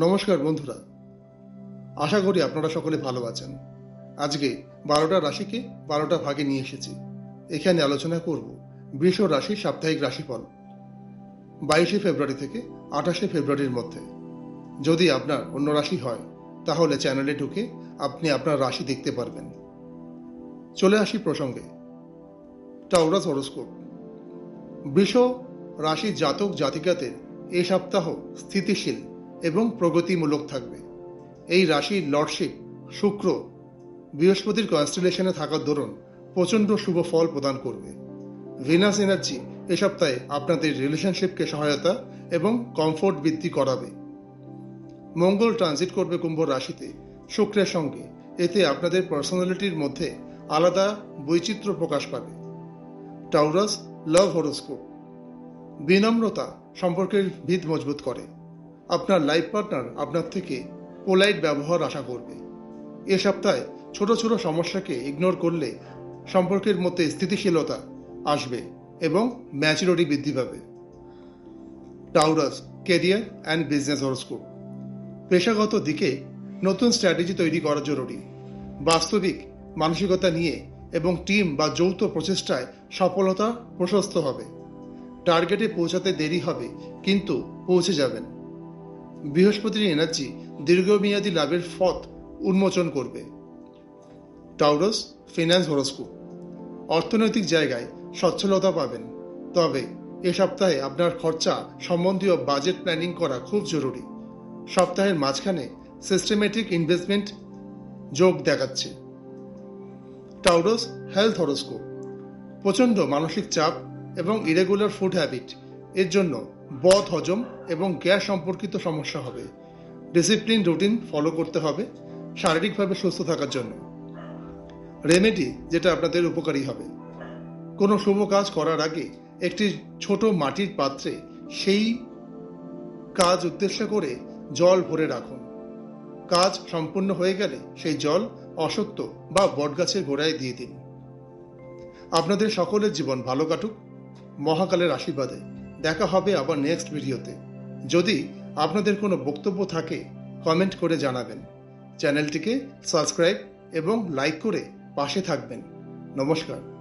নমস্কার বন্ধুরা, আশা করি আপনারা সকলে ভালো আছেন। আজকে 12টা রাশিকে 12টা ভাগে নিয়ে এসেছি। এখানে আলোচনা করব বৃষ রাশির সাপ্তাহিক রাশিফল 22শে ফেব্রুয়ারি থেকে 28শে ফেব্রুয়ারির মধ্যে। যদি আপনার অন্য রাশি হয় তাহলে চ্যানেলে ঢুকে আপনি আপনার রাশি দেখতে পারবেন। চলে আসি প্রসঙ্গে। Taurus horoscope. বৃষ রাশির জাতক জাতিকাদের এই সপ্তাহ স্থিতিশীল এবং প্রগতিমূলক থাকবে। এই রাশির লর্ডশিপ শুক্র বৃহস্পতির কনস্টেলেশনে থাকার দরুন প্রচণ্ড শুভ ফল প্রদান করবে। ভিনাস এনার্জি এ সপ্তাহে আপনাদের রিলেশনশিপকে সহায়তা এবং কমফোর্ট বৃদ্ধি করাবে। মঙ্গল ট্রানজিট করবে কুম্ভ রাশিতে শুক্রের সঙ্গে। এতে আপনাদের পার্সোনালিটির মধ্যে আলাদা বৈচিত্র্য প্রকাশ পাবে। টাউরাস লাভ হরোস্কোপ। বিনম্রতা সম্পর্কের ভিত মজবুত করে। আপনার লাইফ পার্টনার আপনার থেকে পোলাইট ব্যবহার আশা করবে। এ সপ্তাহে ছোট ছোট সমস্যাকে ইগনোর করলে সম্পর্কের মধ্যে স্থিতিশীলতা আসবে এবং ম্যাচুরিটি বৃদ্ধি পাবে। Taurus career and business horoscope. পেশাগত দিকে নতুন স্ট্র্যাটেজি তৈরি করা জরুরি। বাস্তবিক মানসিকতা নিয়ে এবং টিম বা যৌথ প্রচেষ্টায় সফলতা প্রশস্ত হবে। টার্গেটে পৌঁছাতে দেরি হবে, কিন্তু পৌঁছে যাবেন। বৃহস্পতির এনার্জি দীর্ঘমেয়াদী লাভের পথ উন্মোচন করবে। Taurus finance horoscope. অর্থনৈতিক জায়গায় সচ্ছলতা পাবেন, তবে এ সপ্তাহে আপনার খরচা সম্বন্ধীয় বাজেট প্ল্যানিং করা খুব জরুরি। সপ্তাহের মাঝখানে সিস্টেমেটিক ইনভেস্টমেন্ট যোগ দেখাচ্ছে। Taurus health horoscope. প্রচণ্ড মানসিক চাপ এবং ইরেগুলার ফুড হ্যাবিট এর জন্য বদ হজম এবং গ্যাস সম্পর্কিত সমস্যা হবে। ডিসিপ্লিন রুটিন ফলো করতে হবে শারীরিকভাবে সুস্থ থাকার জন্য। রেমেডি যেটা আপনাদের উপকারী হবে, কোনো শুভ কাজ করার আগে একটি ছোট মাটির পাত্রে সেই কাজ উদ্দেশ্য করে জল ভরে রাখুন। কাজ সম্পূর্ণ হয়ে গেলে সেই জল অশ্বত্থ বা বটগাছের গোড়ায় দিয়ে দিন। আপনাদের সকলের জীবন ভালো কাটুক মহাকালের আশীর্বাদে। দেখা হবে আবার নেক্সট ভিডিওতে। যদি আপনাদের কোনো বক্তব্য থাকে কমেন্ট করে জানাবেন। চ্যানেলটিকে সাবস্ক্রাইব এবং লাইক করে পাশে থাকবেন। নমস্কার।